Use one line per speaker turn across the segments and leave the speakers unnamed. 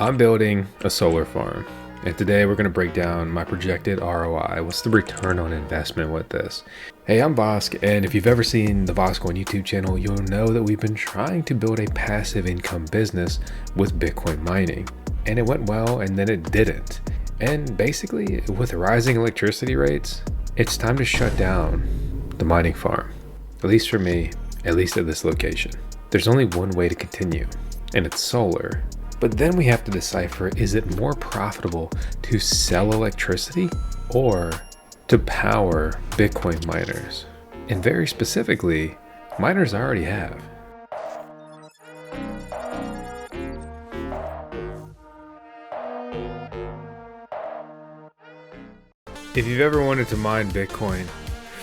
I'm building a solar farm, and today we're going to break down my projected ROI. What's the return on investment with this? Hey, I'm Vosk, and if you've ever seen the VoskCoin YouTube channel, you'll know that we've been trying to build a passive income business with Bitcoin mining, and it went well, and then it didn't. And basically, with rising electricity rates, it's time to shut down the mining farm, at least for me, at least at this location. There's only one way to continue, and it's solar. But then we have to decipher, is it more profitable to sell electricity or to power Bitcoin miners? And very specifically, miners I already have. If you've ever wanted to mine Bitcoin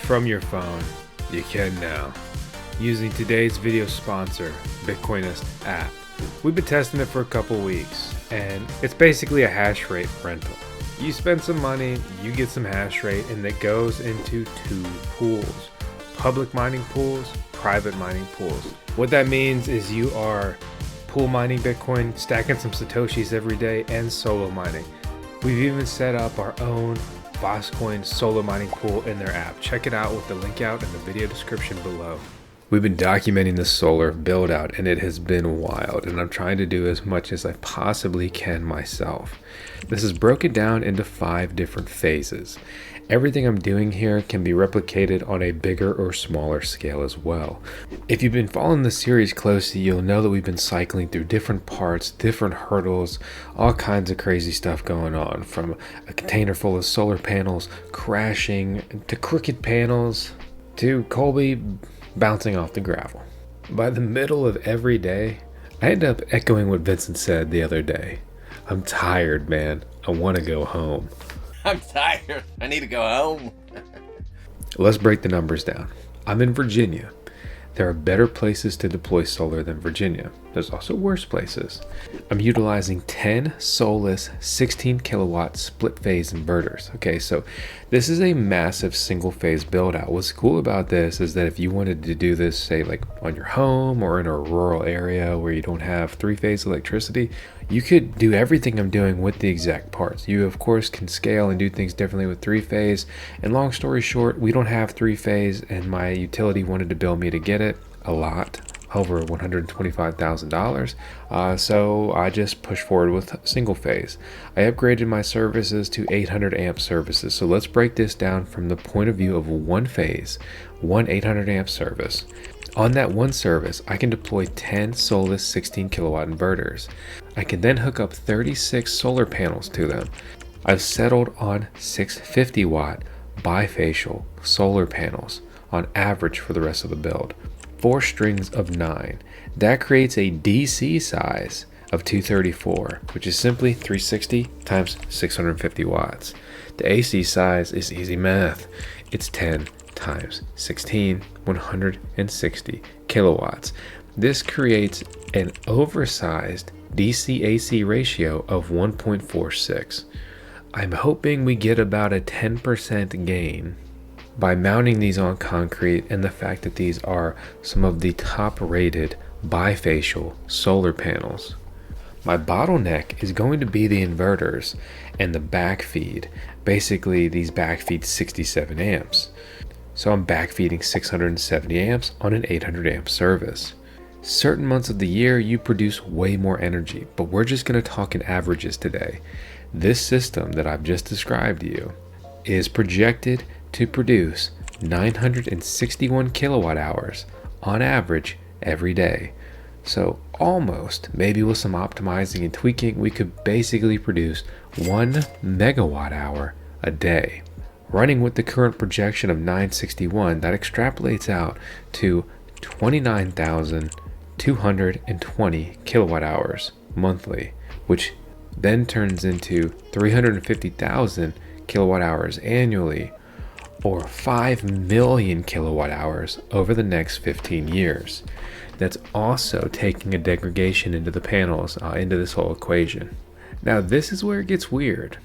from your phone, you can now, using today's video sponsor, Bitcoinist app. We've been testing it for a couple weeks, and it's basically a hash rate rental. You spend some money, you get some hash rate, and it goes into two pools: public mining pools, private mining pools. What that means is you are pool mining Bitcoin, stacking some Satoshis every day, and solo mining. We've even set up our own VoskCoin solo mining pool in their app. Check it out with the link out in the video description below. We've been documenting the solar build out, and it has been wild, and I'm trying to do as much as I possibly can myself. This is broken down into 5 different phases. Everything I'm doing here can be replicated on a bigger or smaller scale as well. If you've been following the series closely, you'll know that we've been cycling through different parts, different hurdles, all kinds of crazy stuff going on, from a container full of solar panels crashing to crooked panels to Colby bouncing off the gravel. By the middle of every day, I end up echoing what Vincent said the other day. I'm tired, man. I want to go home.
I'm tired. I need to go home.
Let's break the numbers down. I'm in Virginia. There are better places to deploy solar than Virginia. There's also worse places. I'm utilizing 10 Solus 16 kilowatt split phase inverters. Okay, so this is a massive single phase build out. What's cool about this is that if you wanted to do this, say like on your home or in a rural area where you don't have 3-phase electricity, you could do everything I'm doing with the exact parts. You of course can scale and do things differently with 3-phase. And long story short, we don't have 3-phase, and my utility wanted to bill me to get it a lot, over $125,000. So I just pushed forward with single phase. I upgraded my services to 800 amp services. So let's break this down from the point of view of one phase, one 800 amp service. On that one service, I can deploy 10 Solus 16 kilowatt inverters. I can then hook up 36 solar panels to them. I've settled on 650 watt bifacial solar panels on average for the rest of the build. 4 strings of 9. That creates a DC size of 234, which is simply 360 times 650 watts. The AC size is easy math. It's 10 times 16, 160 kilowatts. This creates an oversized DC-AC ratio of 1.46. I'm hoping we get about a 10% gain by mounting these on concrete, and the fact that these are some of the top rated bifacial solar panels. My bottleneck is going to be the inverters and the backfeed. Basically, these backfeed 67 amps. So I'm backfeeding 670 amps on an 800 amp service. Certain months of the year, you produce way more energy, but we're just going to talk in averages today. This system that I've just described to you is projected to produce 961 kilowatt hours on average every day. So almost, maybe with some optimizing and tweaking, we could basically produce 1 megawatt hour a day. Running with the current projection of 961, that extrapolates out to 29,220 kilowatt hours monthly, which then turns into 350,000 kilowatt hours annually, or 5 million kilowatt hours over the next 15 years. That's also taking a degradation into the panels, into this whole equation. Now this is where it gets weird.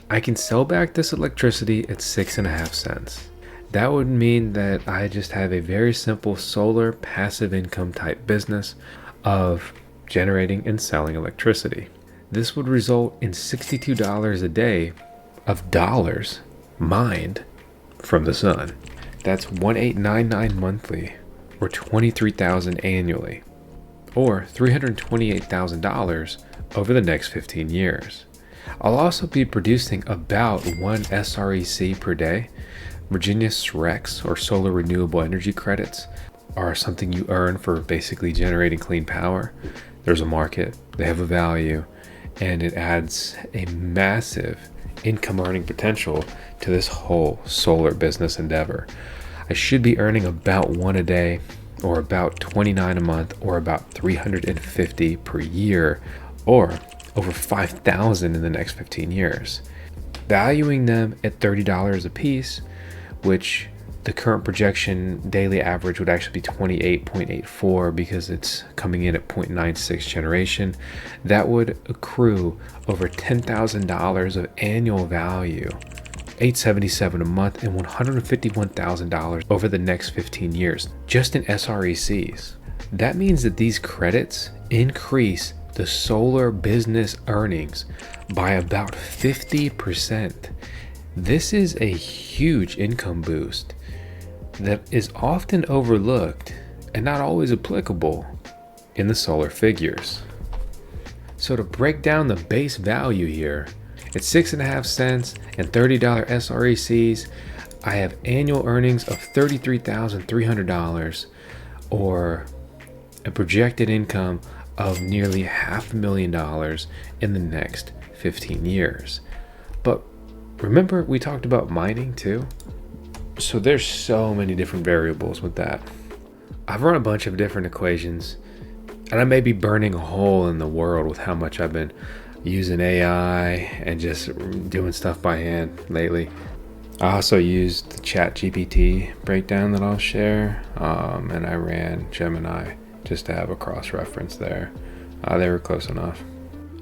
I can sell back this electricity at 6.5 cents. That would mean that I just have a very simple solar passive income type business of generating and selling electricity. This would result in $62 a day of dollars mined from the sun. That's 1899 monthly, or 23,000 annually, or $328,000 over the next 15 years. I'll also be producing about 1 SREC per day. Virginia SRECs, or solar renewable energy credits, are something you earn for basically generating clean power. There's a market, they have a value, and it adds a massive income earning potential to this whole solar business endeavor. I should be earning about 1 a day, or about 29 a month, or about 350 per year, or over 5,000 in the next 15 years. Valuing them at $30 a piece, which the current projection daily average would actually be 28.84 because it's coming in at 0.96 generation, that would accrue over $10,000 of annual value, $877 a month, and $151,000 over the next 15 years, just in SRECs. That means that these credits increase the solar business earnings by about 50%. This is a huge income boost that is often overlooked and not always applicable in the solar figures. So to break down the base value here, at 6.5 cents and $30 SRECs, I have annual earnings of $33,300, or a projected income of nearly $500,000 in the next 15 years. But remember, we talked about mining too? So there's so many different variables with that. I've run a bunch of different equations, and I may be burning a hole in the world with how much I've been using AI and just doing stuff by hand lately. I also used the ChatGPT breakdown that I'll share, and I ran Gemini just to have a cross-reference there. They were close enough.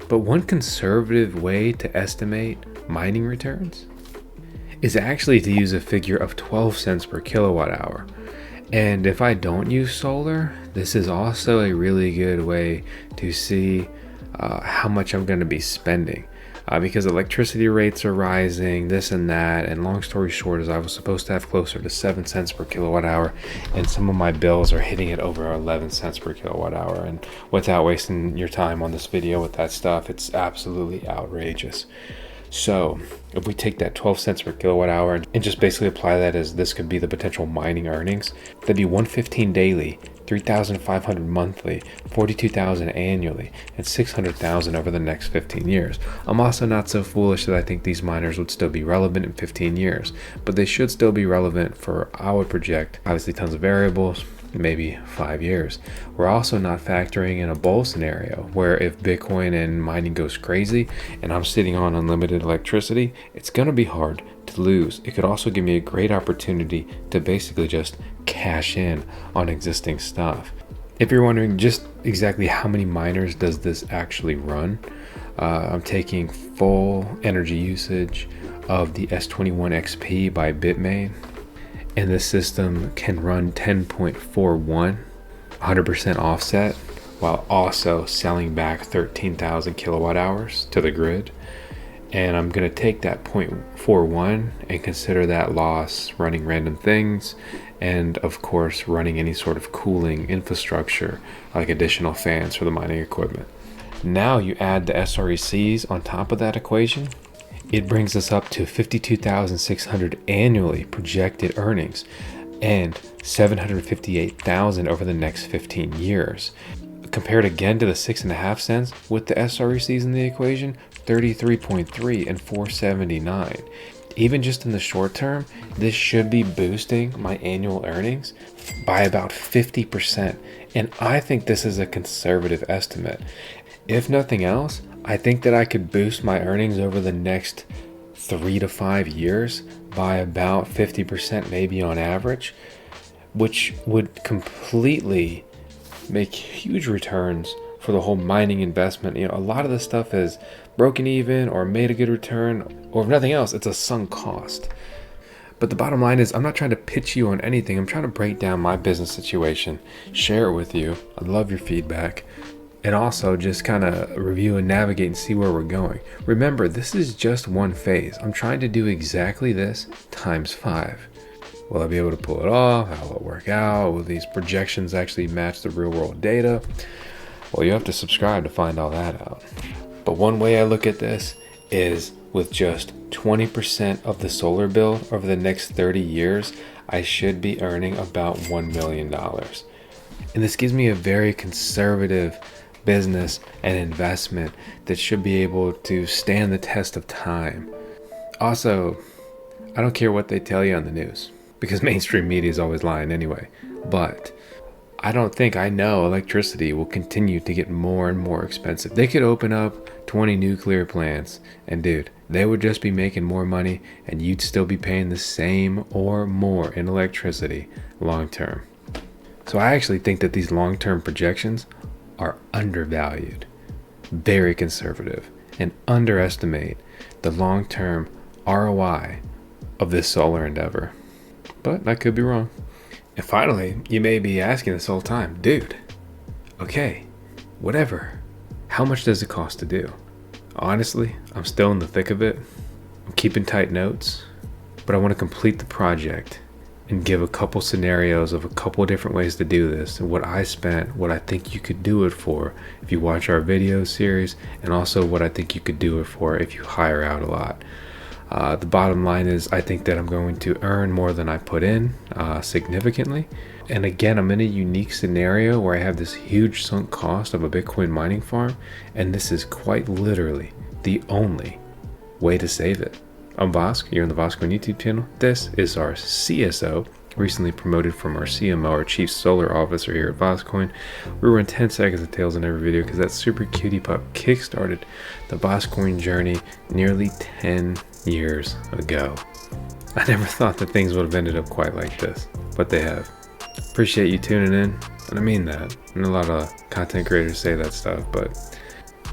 But one conservative way to estimate mining returns is actually to use a figure of 12 cents per kilowatt hour. And if I don't use solar, this is also a really good way to see how much I'm going to be spending, because electricity rates are rising, this and that. And long story short is I was supposed to have closer to 7 cents per kilowatt hour, and some of my bills are hitting it over 11 cents per kilowatt hour. And without wasting your time on this video with that stuff, it's absolutely outrageous. So if we take that 12 cents per kilowatt hour and just basically apply that as this could be the potential mining earnings, that'd be 115 daily, 3,500 monthly, 42,000 annually, and 600,000 over the next 15 years. I'm also not so foolish that I think these miners would still be relevant in 15 years, but they should still be relevant for, I would project, obviously tons of variables, maybe 5 years. We're also not factoring in a bull scenario where if Bitcoin and mining goes crazy and I'm sitting on unlimited electricity, it's going to be hard to lose. It could also give me a great opportunity to basically just cash in on existing stuff. If you're wondering just exactly how many miners does this actually run, I'm taking full energy usage of the S21 XP by Bitmain, and the system can run 10.41, 100% offset, while also selling back 13,000 kilowatt hours to the grid. And I'm going to take that 0.41 and consider that loss running random things, and of course running any sort of cooling infrastructure like additional fans for the mining equipment. Now you add the SRECs on top of that equation, it brings us up to 52,600 annually projected earnings and 758,000 over the next 15 years. Compared again to the 6.5 cents with the SRECs in the equation, 33.3 and 479. Even just in the short term, this should be boosting my annual earnings by about 50%. And I think this is a conservative estimate. If nothing else, I think that I could boost my earnings over the next 3 to 5 years by about 50%, maybe on average, which would completely make huge returns for the whole mining investment. You know, a lot of this stuff is broken even or made a good return, or if nothing else, it's a sunk cost. But the bottom line is, I'm not trying to pitch you on anything. I'm trying to break down my business situation, share it with you. I love your feedback. and also just kind of review and navigate and see where we're going. Remember, this is just one phase. I'm trying to do exactly this times 5. Will I be able to pull it off? How will it work out? Will these projections actually match the real world data? Well, you have to subscribe to find all that out. But one way I look at this is with just 20% of the solar bill over the next 30 years, I should be earning about $1 million. And this gives me a very conservative business and investment that should be able to stand the test of time. Also, I don't care what they tell you on the news, because mainstream media is always lying anyway. But I know electricity will continue to get more and more expensive. They could open up 20 nuclear plants, and dude, they would just be making more money, and you'd still be paying the same or more in electricity long term. So I actually think that these long-term projections are undervalued, very conservative, and underestimate the long-term ROI of this solar endeavor. But I could be wrong. And finally, you may be asking this whole time, dude, okay, whatever, how much does it cost to do? Honestly, I'm still in the thick of it. I'm keeping tight notes, but I want to complete the project and give a couple scenarios of a couple different ways to do this, and what I spent, what I think you could do it for if you watch our video series, and also what I think you could do it for if you hire out a lot. The bottom line is I think that I'm going to earn more than I put in, significantly. And again, I'm in a unique scenario where I have this huge sunk cost of a Bitcoin mining farm, and this is quite literally the only way to save it. I'm Vosk, you're on the VoskCoin YouTube channel. This is our CSO, recently promoted from our CMO, our Chief Solar Officer here at VoskCoin. We run 10 seconds of tails in every video because that super cutie pup kickstarted the VoskCoin journey nearly 10 years ago. I never thought that things would have ended up quite like this, but they have. Appreciate you tuning in, and I mean that. And a lot of content creators say that stuff, but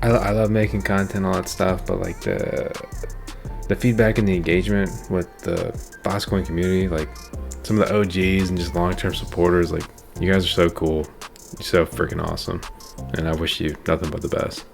I love making content, all that stuff, but like the feedback and the engagement with the VoskCoin community, like some of the OGs and just long-term supporters, like you guys are so cool. You're so freaking awesome. And I wish you nothing but the best.